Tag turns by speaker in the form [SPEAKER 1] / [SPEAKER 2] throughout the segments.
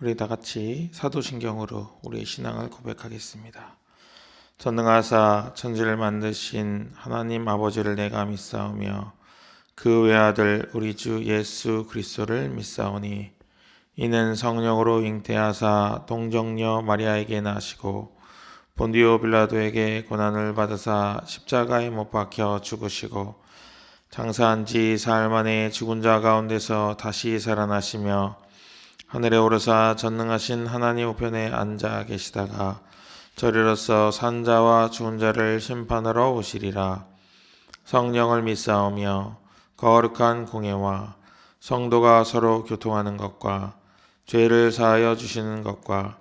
[SPEAKER 1] 우리 다 같이 사도신경으로 우리의 신앙을 고백하겠습니다. 전능하사 천지를 만드신 하나님 아버지를 내가 믿사오며 그 외아들 우리 주 예수 그리스도를 믿사오니 이는 성령으로 잉태하사 동정녀 마리아에게 나시고 본디오 빌라도에게 고난을 받으사 십자가에 못 박혀 죽으시고 장사한 지 사흘 만에 죽은 자 가운데서 다시 살아나시며 하늘에 오르사 전능하신 하나님 우편에 앉아 계시다가 저리로서 산자와 죽은 자를 심판하러 오시리라. 성령을 믿사오며 거룩한 공예와 성도가 서로 교통하는 것과 죄를 사하여 주시는 것과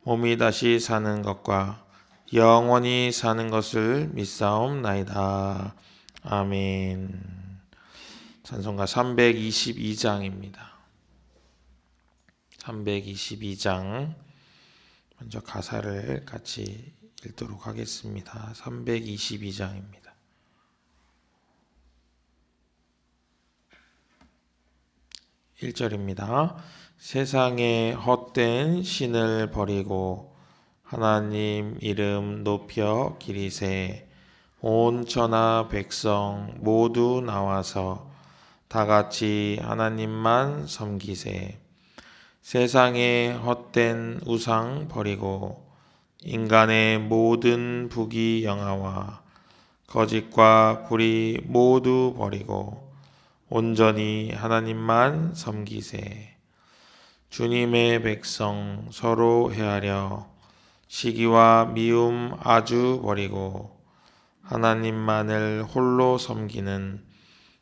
[SPEAKER 1] 몸이 다시 사는 것과 영원히 사는 것을 믿사옵나이다. 아멘. 찬송가 322장입니다. 322장 먼저 가사를 같이 읽도록 하겠습니다. 322장입니다. 1절입니다. 세상에 헛된 신을 버리고 하나님 이름 높여 기리세 온 천하 백성 모두 나와서 다같이 하나님만 섬기세. 세상의 헛된 우상 버리고 인간의 모든 부귀영화와 거짓과 불의 모두 버리고 온전히 하나님만 섬기세. 주님의 백성 서로 헤아려 시기와 미움 아주 버리고 하나님만을 홀로 섬기는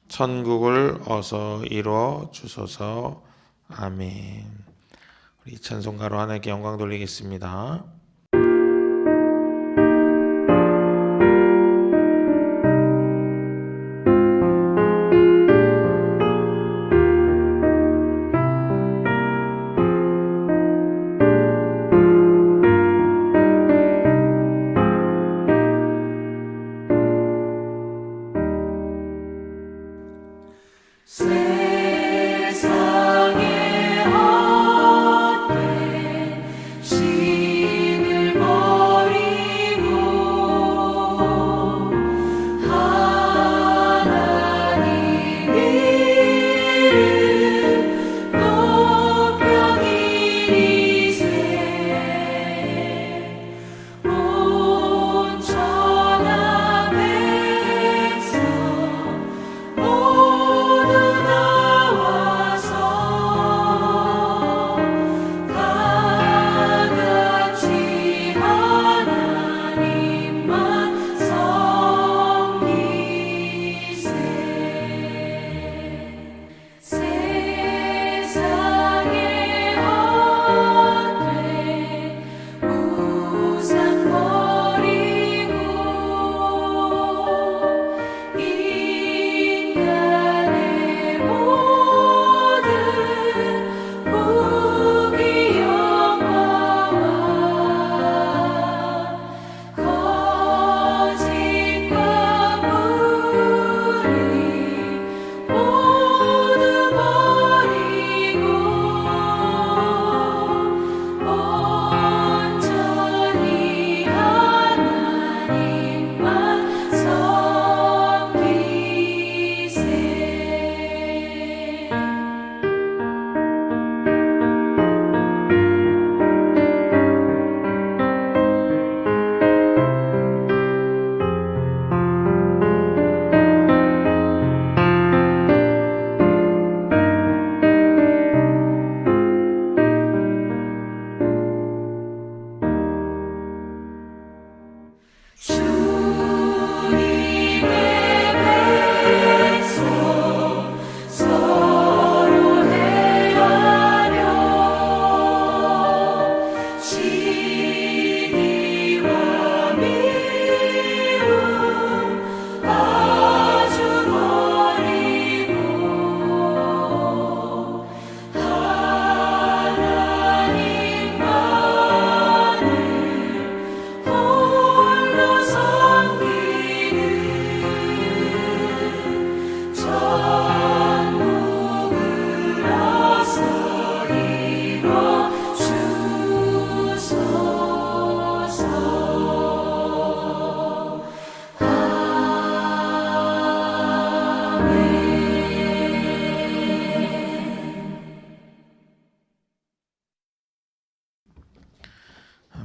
[SPEAKER 1] 천국을 어서 이루어 주소서. 아멘. 우리 찬송가로 하나님께 영광 돌리겠습니다.
[SPEAKER 2] 세상에 헛된 신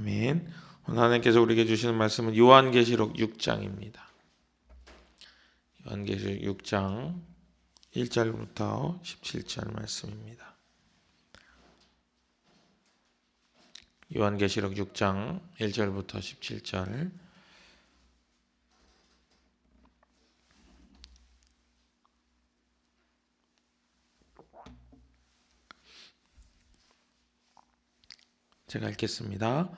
[SPEAKER 1] 아멘. 오늘 하나님께서 우리에게 주시는 말씀은 요한계시록 6장입니다. 요한계시록 6장 1절부터 17절 말씀입니다. 요한계시록 6장 1절부터 17절. 제가 읽겠습니다.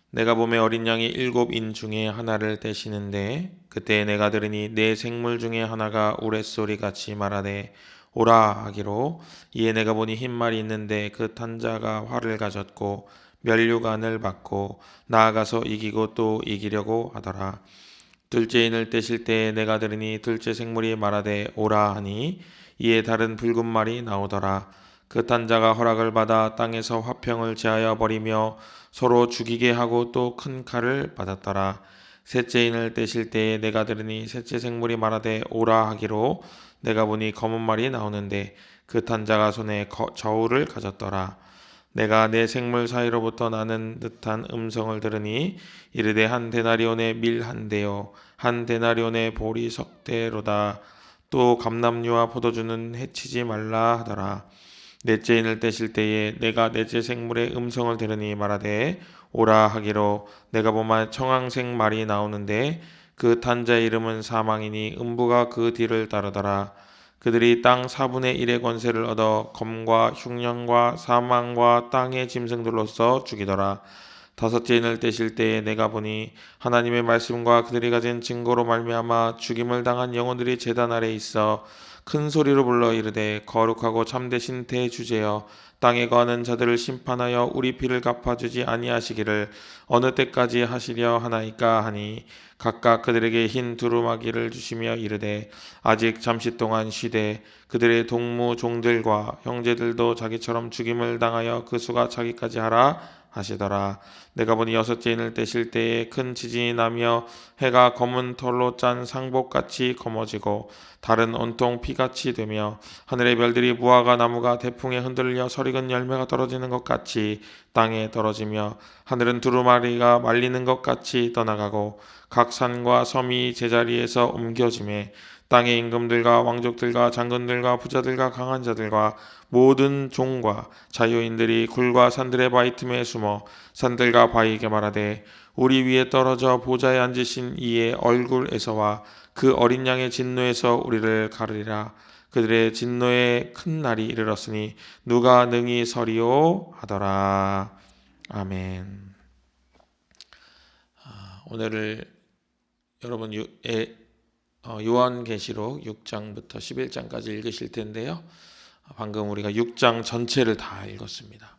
[SPEAKER 1] 내가 보매 어린 양이 7인 중에 하나를 떼시는데 그때 내가 들으니 네 생물 중에 하나가 우레소리 같이 말하되 오라 하기로, 이에 내가 보니 흰 말이 있는데 그 탄 자가 활을 가졌고 면류관을 받고 나아가서 이기고 또 이기려고 하더라. 둘째 인을 떼실 때에 내가 들으니 둘째 생물이 말하되 오라 하니, 이에 다른 붉은 말이 나오더라. 그 탄 자가 허락을 받아 땅에서 화평을 제하여 버리며 서로 죽이게 하고 또 큰 칼을 받았더라. 셋째 인을 떼실 때에 내가 들으니 셋째 생물이 말하되 오라 하기로, 내가 보니 검은 말이 나오는데 그 탄 자가 손에 저울을 가졌더라. 내가 내 생물 사이로부터 나는 듯한 음성을 들으니 이르되 한 데나리온의 밀 한 대요 한 데나리온의 보리 석 대로다. 또 감람류와 포도주는 해치지 말라 하더라. 넷째 인을 떼실 때에 내가 넷째 생물의 음성을 들으니 말하되 오라 하기로, 내가 보면 청황색 말이 나오는데 그 탄 자의 이름은 사망이니 음부가 그 뒤를 따르더라. 그들이 땅 4분의 1의 권세를 얻어 검과 흉년과 사망과 땅의 짐승들로서 죽이더라. 다섯째 인을 떼실 때에 내가 보니 하나님의 말씀과 그들이 가진 증거로 말미암아 죽임을 당한 영혼들이 제단 아래 있어 큰 소리로 불러 이르되 거룩하고 참되신 대주제여, 땅에 거하는 자들을 심판하여 우리 피를 갚아주지 아니하시기를 어느 때까지 하시려 하나이까 하니, 각각 그들에게 흰 두루마기를 주시며 이르되 아직 잠시 동안 쉬되 그들의 동무 종들과 형제들도 자기처럼 죽임을 당하여 그 수가 차기까지 하라 하시더라. 내가 보니 여섯째 인을 떼실 때에 큰 지진이 나며 해가 검은 털로 짠 상복같이 검어지고 달은 온통 피같이 되며 하늘의 별들이 무화과 나무가 대풍에 흔들려 설익은 열매가 떨어지는 것 같이 땅에 떨어지며 하늘은 두루마리가 말리는 것 같이 떠나가고 각 산과 섬이 제자리에서 옮겨지매 땅의 임금들과 왕족들과 장군들과 부자들과 강한 자들과 모든 종과 자유인들이 굴과 산들의 바위 틈에 숨어 산들과 바위에게 말하되 우리 위에 떨어져 보좌에 앉으신 이의 얼굴에서와 그 어린 양의 진노에서 우리를 가르리라. 그들의 진노의 큰 날이 이르렀으니 누가 능히 서리오 하더라. 아멘. 오늘을 여러분 요한계시록 6장부터 11장까지 읽으실 텐데요. 방금 우리가 6장 전체를 다 읽었습니다.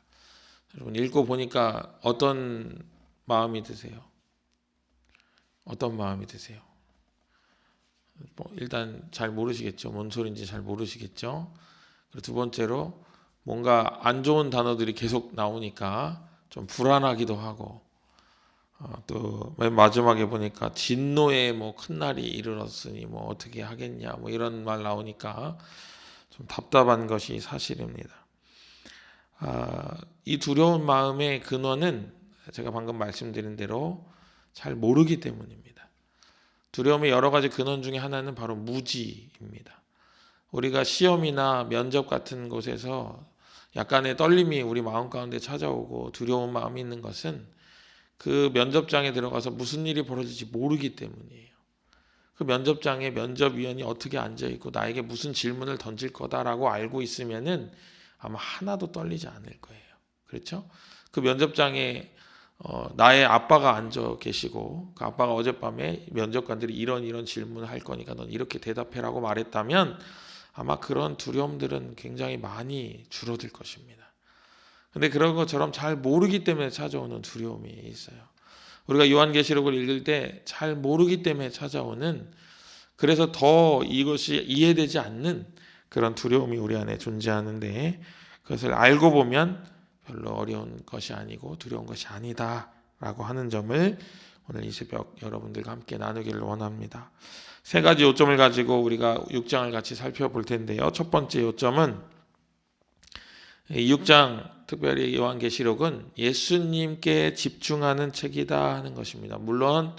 [SPEAKER 1] 여러분 읽어보니까 어떤 마음이 드세요? 어떤 마음이 드세요? 일단 잘 모르시겠죠. 뭔 소리인지 잘 모르시겠죠. 그리고 두 번째로 뭔가 안 좋은 단어들이 계속 나오니까 좀 불안하기도 하고, 또 맨 마지막에 보니까 진노의 뭐 큰 날이 이르렀으니 뭐 어떻게 하겠냐 뭐 이런 말 나오니까 좀 답답한 것이 사실입니다. 이 두려운 마음의 근원은 제가 방금 말씀드린 대로 잘 모르기 때문입니다. 두려움의 여러 가지 근원 중에 하나는 바로 무지입니다. 우리가 시험이나 면접 같은 곳에서 약간의 떨림이 우리 마음 가운데 찾아오고 두려운 마음이 있는 것은 그 면접장에 들어가서 무슨 일이 벌어질지 모르기 때문이에요. 그 면접장에 면접위원이 어떻게 앉아있고 나에게 무슨 질문을 던질 거다라고 알고 있으면은 아마 하나도 떨리지 않을 거예요. 그렇죠? 그 면접장에 나의 아빠가 앉아 계시고 그 아빠가 어젯밤에 면접관들이 이런 질문을 할 거니까 넌 이렇게 대답해라고 말했다면 아마 그런 두려움들은 굉장히 많이 줄어들 것입니다. 근데 그런 것처럼 잘 모르기 때문에 찾아오는 두려움이 있어요. 우리가 요한계시록을 읽을 때 잘 모르기 때문에 찾아오는, 그래서 더 이것이 이해되지 않는 그런 두려움이 우리 안에 존재하는데, 그것을 알고 보면 별로 어려운 것이 아니고 두려운 것이 아니다라고 하는 점을 오늘 이 새벽 여러분들과 함께 나누기를 원합니다. 세 가지 요점을 가지고 우리가 6장을 같이 살펴볼 텐데요. 첫 번째 요점은 이 6장 특별히 요한계시록은 예수님께 집중하는 책이다 하는 것입니다. 물론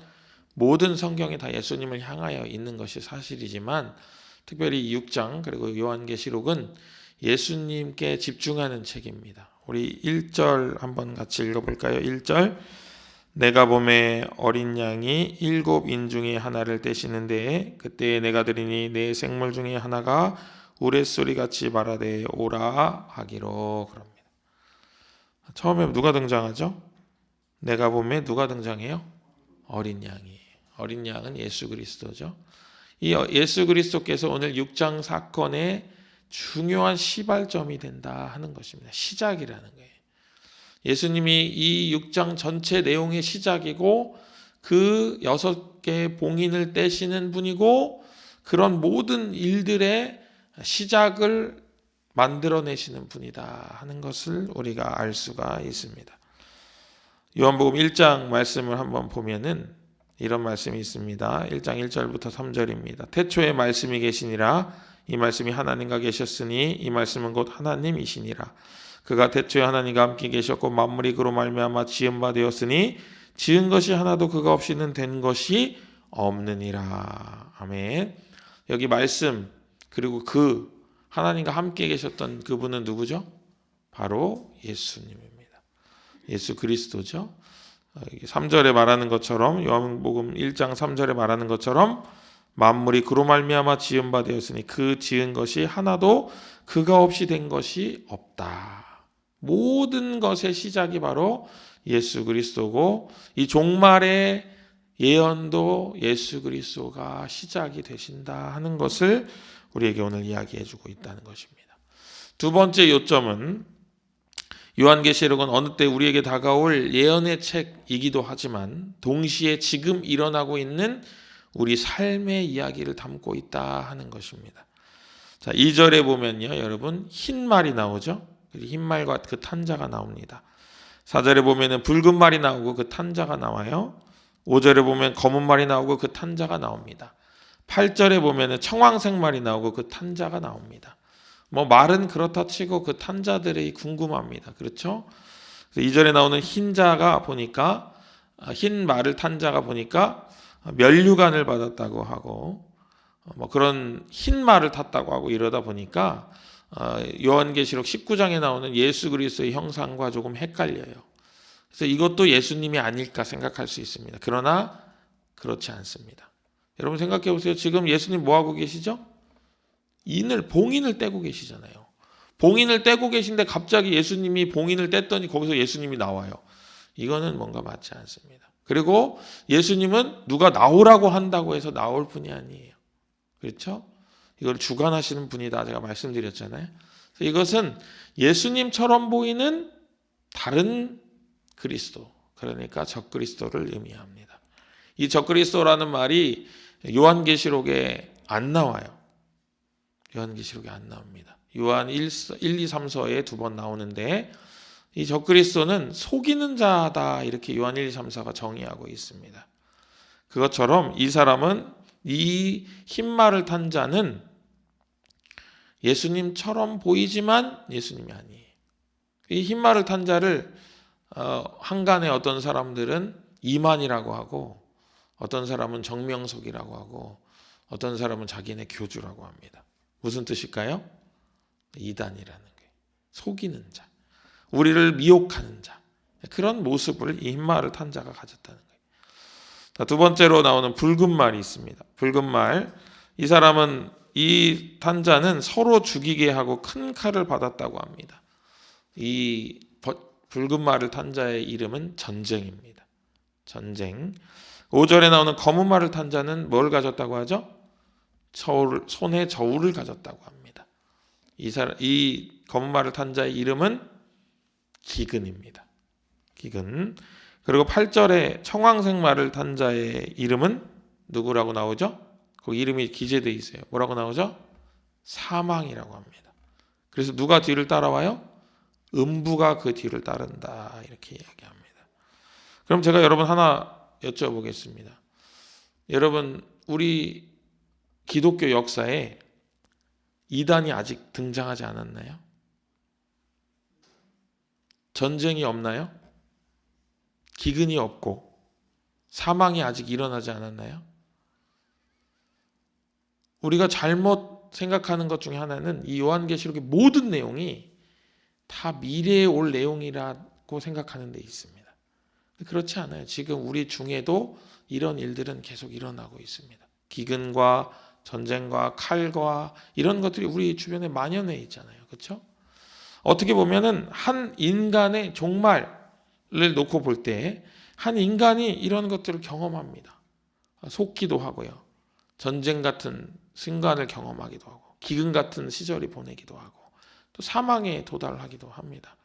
[SPEAKER 1] 모든 성경이 다 예수님을 향하여 있는 것이 사실이지만 특별히 6장 그리고 요한계시록은 예수님께 집중하는 책입니다. 우리 1절 한번 같이 읽어볼까요? 1절 내가 보매 어린 양이 7인 중에 하나를 떼시는데 그때 내가 들으니 네 생물 중에 하나가 우레소리같이 말하되 오라 하기로 그럽니다. 처음에 누가 등장하죠? 내가 보매 누가 등장해요? 어린 양이. 어린 양은 예수 그리스도죠. 이 예수 그리스도께서 오늘 6장 사건의 중요한 시발점이 된다 하는 것입니다. 시작이라는 거예요. 예수님이 이 6장 전체 내용의 시작이고 그 6개의 봉인을 떼시는 분이고 그런 모든 일들의 시작을 만들어내시는 분이다 하는 것을 우리가 알 수가 있습니다. 요한복음 1장 말씀을 한번 보면은 이런 말씀이 있습니다. 1장 1절부터 3절입니다. 태초에 말씀이 계시니라 이 말씀이 하나님과 계셨으니 이 말씀은 곧 하나님이시니라. 그가 태초에 하나님과 함께 계셨고 만물이 그로 말미암아 지은 바 되었으니 지은 것이 하나도 그가 없이는 된 것이 없느니라. 아멘. 여기 말씀 그리고 그 하나님과 함께 계셨던 그분은 누구죠? 바로 예수님입니다. 예수 그리스도죠. 3절에 말하는 것처럼 요한복음 1장 3절에 말하는 것처럼 만물이 그로 말미암아 지은 바 되었으니 그 지은 것이 하나도 그가 없이 된 것이 없다. 모든 것의 시작이 바로 예수 그리스도고 이 종말의 예언도 예수 그리스도가 시작이 되신다 하는 것을 우리에게 오늘 이야기해 주고 있다는 것입니다. 두 번째 요점은 요한계시록은 어느 때 우리에게 다가올 예언의 책이기도 하지만 동시에 지금 일어나고 있는 우리 삶의 이야기를 담고 있다 하는 것입니다. 자, 2절에 보면요, 여러분 흰 말이 나오죠. 흰 말과 그 탄자가 나옵니다. 4절에 보면은 붉은 말이 나오고 그 탄자가 나와요. 5절에 보면 검은 말이 나오고 그 탄자가 나옵니다. 8절에 보면은 청황색 말이 나오고 그 탄자가 나옵니다. 뭐 말은 그렇다 치고 그 탄자들이 궁금합니다. 그렇죠? 2절에 나오는 흰자가 보니까 흰 말을 탄자가 보니까 면류관을 받았다고 하고 뭐 그런 흰 말을 탔다고 하고 이러다 보니까 요한계시록 19장에 나오는 예수 그리스도의 형상과 조금 헷갈려요. 그래서 이것도 예수님이 아닐까 생각할 수 있습니다. 그러나 그렇지 않습니다. 여러분 생각해 보세요. 지금 예수님 뭐 하고 계시죠? 봉인을 떼고 계시잖아요. 봉인을 떼고 계신데 갑자기 예수님이 봉인을 뗐더니 거기서 예수님이 나와요. 이거는 뭔가 맞지 않습니다. 그리고 예수님은 누가 나오라고 한다고 해서 나올 분이 아니에요. 그렇죠? 이걸 주관하시는 분이다 제가 말씀드렸잖아요. 그래서 이것은 예수님처럼 보이는 다른 그리스도, 그러니까 적그리스도를 의미합니다. 이 적그리스도라는 말이 요한계시록에 안 나와요. 요한계시록에 안 나옵니다. 요한 1, 2, 3서에 2번 나오는데 이 적그리스도는 속이는 자다 이렇게 요한 1, 2, 3, 4가 정의하고 있습니다. 그것처럼 이 사람은 이 흰말을 탄 자는 예수님처럼 보이지만 예수님이 아니에요. 이 흰말을 탄 자를 한간에 어떤 사람들은 이만이라고 하고 어떤 사람은 정명석이라고 하고 어떤 사람은 자기네 교주라고 합니다. 무슨 뜻일까요? 이단이라는 거예요. 속이는 자, 우리를 미혹하는 자, 그런 모습을 이 흰말을 탄 자가 가졌다는 거예요. 자, 두 번째로 나오는 붉은 말이 있습니다. 붉은 말, 이 사람은 이 탄자는 서로 죽이게 하고 큰 칼을 받았다고 합니다. 이 붉은 말을 탄 자의 이름은 전쟁입니다. 전쟁. 5절에 나오는 검은 말을 탄 자는 뭘 가졌다고 하죠? 손에 저울을 가졌다고 합니다. 이 검은 말을 탄 자의 이름은 기근입니다. 기근. 그리고 8절에 청황색 말을 탄 자의 이름은 누구라고 나오죠? 거기 이름이 기재되어 있어요. 뭐라고 나오죠? 사망이라고 합니다. 그래서 누가 뒤를 따라와요? 음부가 그 뒤를 따른다 이렇게 이야기합니다. 그럼 제가 여러분 하나 여쭤보겠습니다. 여러분 우리 기독교 역사에 이단이 아직 등장하지 않았나요? 전쟁이 없나요? 기근이 없고 사망이 아직 일어나지 않았나요? 우리가 잘못 생각하는 것 중에 하나는 이 요한계시록의 모든 내용이 다 미래에 올 내용이라고 생각하는 데 있습니다. 그렇지 않아요. 지금 우리 중에도 이런 일들은 계속 일어나고 있습니다. 기근과 전쟁과 칼과 이런 것들이 우리 주변에 만연해 있잖아요. 그렇죠? 어떻게 보면은 한 인간의 종말을 놓고 볼 때 한 인간이 이런 것들을 경험합니다. 속기도 하고요. 전쟁 같은 순간을 경험하기도 하고 기근 같은 시절이 보내기도 하고 또 사망에 도달하기도 합니다.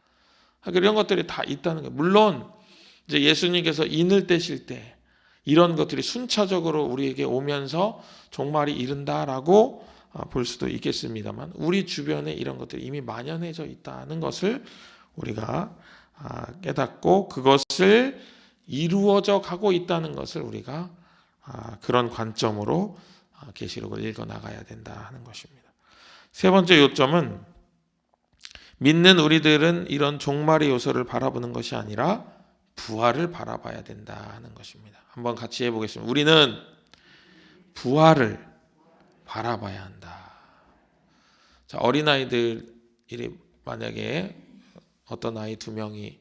[SPEAKER 1] 이런 것들이 다 있다는 거예요. 물론 이제 예수님께서 인을 떼실 때 이런 것들이 순차적으로 우리에게 오면서 종말이 이른다라고 볼 수도 있겠습니다만 우리 주변에 이런 것들이 이미 만연해져 있다는 것을 우리가 깨닫고 그것을 이루어져 가고 있다는 것을 우리가 그런 관점으로 계시록을 읽어 나가야 된다 하는 것입니다. 세 번째 요점은 믿는 우리들은 이런 종말의 요소를 바라보는 것이 아니라 부활을 바라봐야 된다 하는 것입니다. 한번 같이 해보겠습니다. 우리는 부활을 바라봐야 한다. 자, 어린아이들이 만약에 어떤 아이 두 명이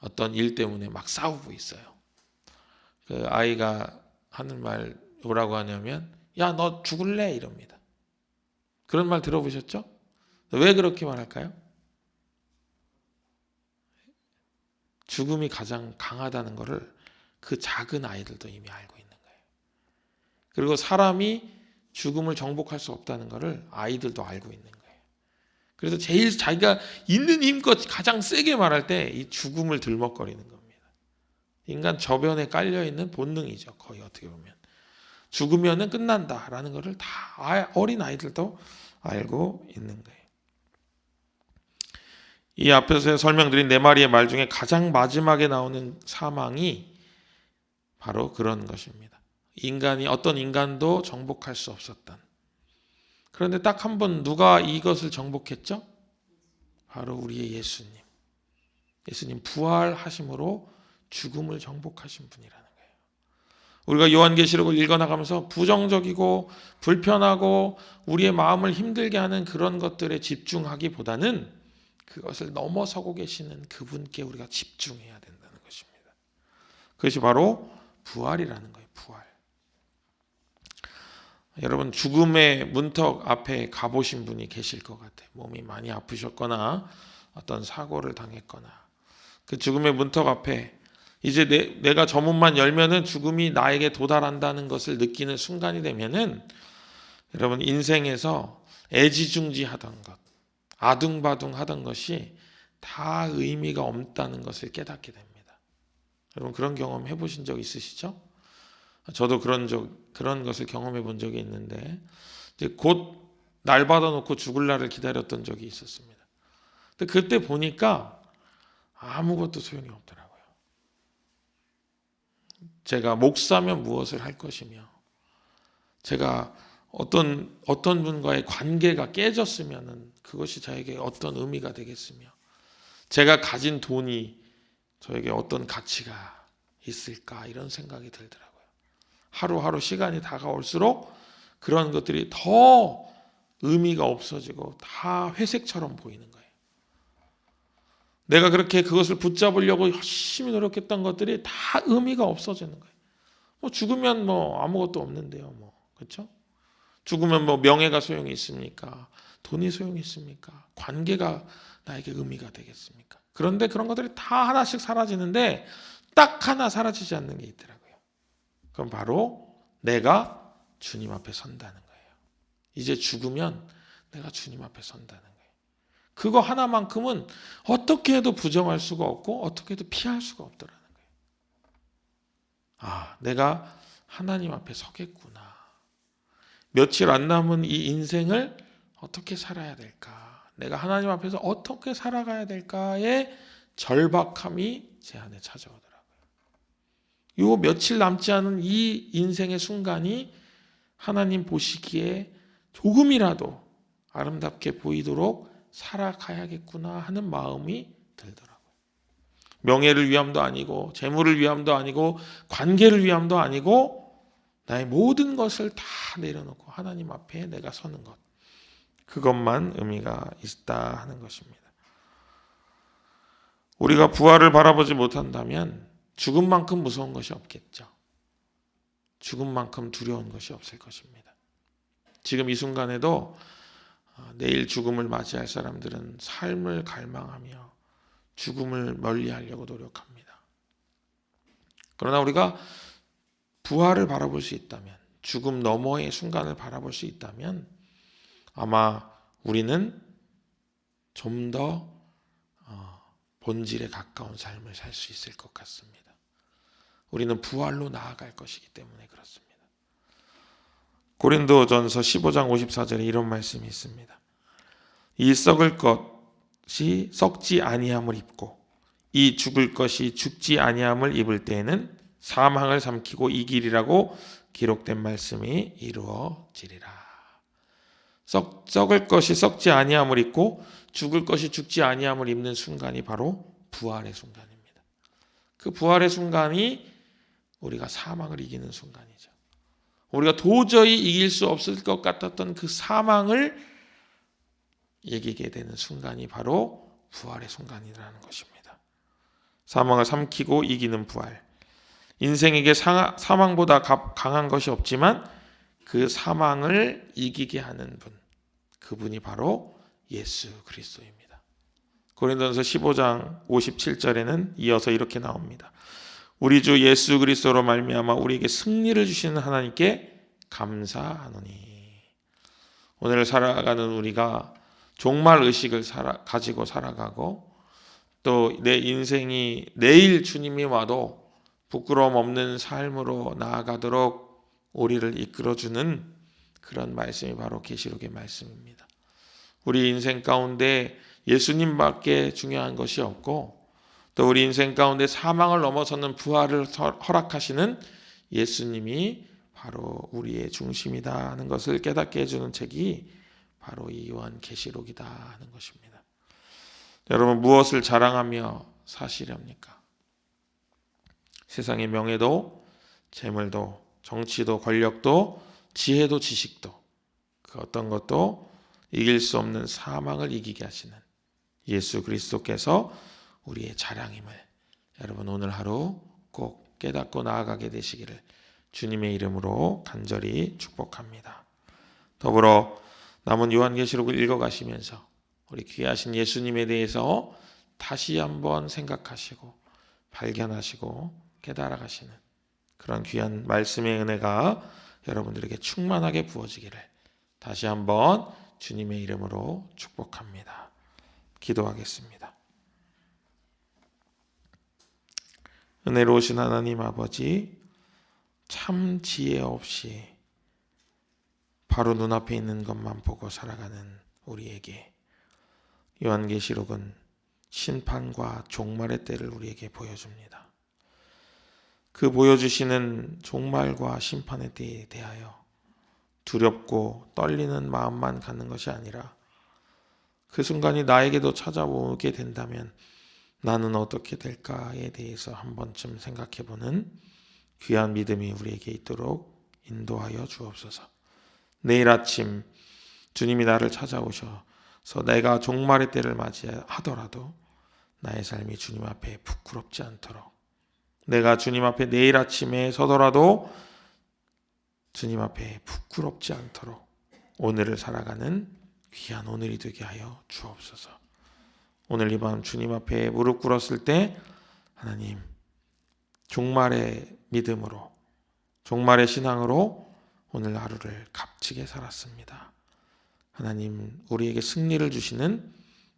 [SPEAKER 1] 어떤 일 때문에 막 싸우고 있어요. 그 아이가 하는 말 뭐라고 하냐면 야, 너 죽을래? 이럽니다. 그런 말 들어보셨죠? 왜 그렇게 말할까요? 죽음이 가장 강하다는 것을 그 작은 아이들도 이미 알고 있는 거예요. 그리고 사람이 죽음을 정복할 수 없다는 것을 아이들도 알고 있는 거예요. 그래서 제일 자기가 있는 힘껏 가장 세게 말할 때 이 죽음을 들먹거리는 겁니다. 인간 저변에 깔려있는 본능이죠. 거의 어떻게 보면. 죽으면 끝난다라는 것을 다 어린 아이들도 알고 있는 거예요. 이 앞에서 설명드린 네 마리의 말 중에 가장 마지막에 나오는 사망이 바로 그런 것입니다. 어떤 인간도 정복할 수 없었던. 그런데 딱 한 번 누가 이것을 정복했죠? 바로 우리의 예수님. 예수님 부활하심으로 죽음을 정복하신 분이라는 거예요. 우리가 요한계시록을 읽어나가면서 부정적이고 불편하고 우리의 마음을 힘들게 하는 그런 것들에 집중하기보다는 그것을 넘어서고 계시는 그분께 우리가 집중해야 된다는 것입니다. 그것이 바로 부활이라는 거예요. 부활. 여러분 죽음의 문턱 앞에 가보신 분이 계실 것 같아요. 몸이 많이 아프셨거나 어떤 사고를 당했거나 그 죽음의 문턱 앞에 이제 내가 저 문만 열면은 죽음이 나에게 도달한다는 것을 느끼는 순간이 되면은 여러분 인생에서 애지중지하던 것, 아둥바둥하던 것이 다 의미가 없다는 것을 깨닫게 됩니다. 여러분 그런 경험 해보신 적 있으시죠? 저도 그런 것을 경험해 본 적이 있는데 이제 곧 날 받아놓고 죽을 날을 기다렸던 적이 있었습니다. 근데 그때 보니까 아무것도 소용이 없더라고요. 제가 목사면 무엇을 할 것이며 제가 어떤 분과의 관계가 깨졌으면 그것이 저에게 어떤 의미가 되겠으며 제가 가진 돈이 저에게 어떤 가치가 있을까 이런 생각이 들더라고요. 하루하루 시간이 다가올수록 그런 것들이 더 의미가 없어지고 다 회색처럼 보이는 거예요. 내가 그렇게 그것을 붙잡으려고 열심히 노력했던 것들이 다 의미가 없어지는 거예요. 죽으면 아무것도 없는데요. 그렇죠? 죽으면 명예가 소용이 있습니까? 돈이 소용이 있습니까? 관계가 나에게 의미가 되겠습니까? 그런데 그런 것들이 다 하나씩 사라지는데 딱 하나 사라지지 않는 게 있더라고요. 그럼 바로 내가 주님 앞에 선다는 거예요. 이제 죽으면 내가 주님 앞에 선다는 거예요. 그거 하나만큼은 어떻게 해도 부정할 수가 없고 어떻게 해도 피할 수가 없더라는 거예요. 내가 하나님 앞에 서겠구나. 며칠 안 남은 이 인생을 어떻게 살아야 될까? 내가 하나님 앞에서 어떻게 살아가야 될까의 절박함이 제 안에 찾아오더라고요. 요 며칠 남지 않은 이 인생의 순간이 하나님 보시기에 조금이라도 아름답게 보이도록 살아가야겠구나 하는 마음이 들더라고요. 명예를 위함도 아니고 재물을 위함도 아니고 관계를 위함도 아니고 나의 모든 것을 다 내려놓고 하나님 앞에 내가 서는 것, 그것만 의미가 있다 하는 것입니다. 우리가 부활을 바라보지 못한다면 죽음만큼 무서운 것이 없겠죠. 죽음만큼 두려운 것이 없을 것입니다. 지금 이 순간에도 내일 죽음을 맞이할 사람들은 삶을 갈망하며 죽음을 멀리하려고 노력합니다. 그러나 우리가 부활을 바라볼 수 있다면, 죽음 너머의 순간을 바라볼 수 있다면 아마 우리는 좀 더 본질에 가까운 삶을 살 수 있을 것 같습니다. 우리는 부활로 나아갈 것이기 때문에 그렇습니다. 고린도전서 15장 54절에 이런 말씀이 있습니다. 이 썩을 것이 썩지 아니함을 입고 이 죽을 것이 죽지 아니함을 입을 때에는 사망을 삼키고 이기리라고 기록된 말씀이 이루어지리라. 썩을 것이 썩지 아니함을 입고 죽을 것이 죽지 아니함을 입는 순간이 바로 부활의 순간입니다. 그 부활의 순간이 우리가 사망을 이기는 순간이죠. 우리가 도저히 이길 수 없을 것 같았던 그 사망을 이기게 되는 순간이 바로 부활의 순간이라는 것입니다. 사망을 삼키고 이기는 부활. 인생에게 사망보다 강한 것이 없지만 그 사망을 이기게 하는 분, 그분이 바로 예수 그리스도입니다. 고린도전서 15장 57절에는 이어서 이렇게 나옵니다. 우리 주 예수 그리스도로 말미암아 우리에게 승리를 주시는 하나님께 감사하노니. 오늘 살아가는 우리가 종말 의식을 가지고 살아가고 또 내 인생이 내일 주님이 와도 부끄러움 없는 삶으로 나아가도록 우리를 이끌어주는 그런 말씀이 바로 계시록의 말씀입니다. 우리 인생 가운데 예수님밖에 중요한 것이 없고 또 우리 인생 가운데 사망을 넘어서는 부활을 허락하시는 예수님이 바로 우리의 중심이다 하는 것을 깨닫게 해주는 책이 바로 이 요한계시록이다 하는 것입니다. 여러분, 무엇을 자랑하며 사시렵니까? 세상의 명예도 재물도 정치도 권력도 지혜도 지식도 그 어떤 것도 이길 수 없는 사망을 이기게 하시는 예수 그리스도께서 우리의 자랑임을 여러분 오늘 하루 꼭 깨닫고 나아가게 되시기를 주님의 이름으로 간절히 축복합니다. 더불어 남은 요한계시록을 읽어가시면서 우리 귀하신 예수님에 대해서 다시 한번 생각하시고 발견하시고 깨달아가시는 그런 귀한 말씀의 은혜가 여러분들에게 충만하게 부어지기를 다시 한번 주님의 이름으로 축복합니다. 기도하겠습니다. 은혜로우신 하나님 아버지, 참 지혜 없이 바로 눈앞에 있는 것만 보고 살아가는 우리에게 요한계시록은 심판과 종말의 때를 우리에게 보여줍니다. 그 보여주시는 종말과 심판의 때에 대하여 두렵고 떨리는 마음만 갖는 것이 아니라 그 순간이 나에게도 찾아오게 된다면 나는 어떻게 될까에 대해서 한 번쯤 생각해보는 귀한 믿음이 우리에게 있도록 인도하여 주옵소서. 내일 아침 주님이 나를 찾아오셔서 내가 종말의 때를 맞이하더라도 나의 삶이 주님 앞에 부끄럽지 않도록, 내가 주님 앞에 내일 아침에 서더라도 주님 앞에 부끄럽지 않도록 오늘을 살아가는 귀한 오늘이 되게 하여 주옵소서. 오늘 이 밤 주님 앞에 무릎 꿇었을 때 하나님, 종말의 믿음으로 종말의 신앙으로 오늘 하루를 값지게 살았습니다. 하나님, 우리에게 승리를 주시는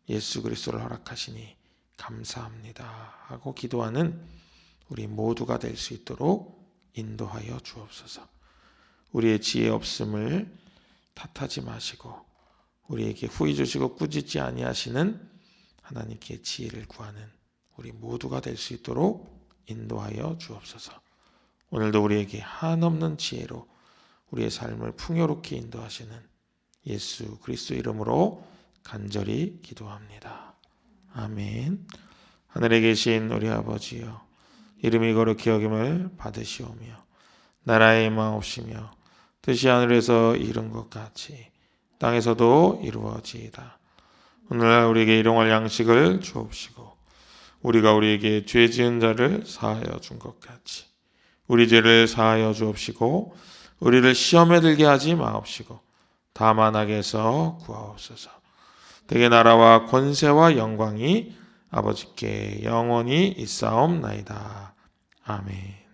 [SPEAKER 1] 예수 그리스도를 허락하시니 감사합니다 하고 기도하는 우리 모두가 될 수 있도록 인도하여 주옵소서. 우리의 지혜 없음을 탓하지 마시고 우리에게 후히 주시고 꾸짖지 아니하시는 하나님께 지혜를 구하는 우리 모두가 될 수 있도록 인도하여 주옵소서. 오늘도 우리에게 한없는 지혜로 우리의 삶을 풍요롭게 인도하시는 예수 그리스도 이름으로 간절히 기도합니다. 아멘. 하늘에 계신 우리 아버지여, 이름이 거룩히 여김을 받으시오며 나라의 임하옵시며 뜻이 하늘에서 이룬 것 같이 땅에서도 이루어지이다. 오늘날 우리에게 일용할 양식을 주옵시고 우리가 우리에게 죄 지은 자를 사하여 준 것 같이 우리 죄를 사하여 주옵시고 우리를 시험에 들게 하지 마옵시고 다만 악에서 구하옵소서. 대개 나라와 권세와 영광이 아버지께 영원히 있사옵나이다. 아멘.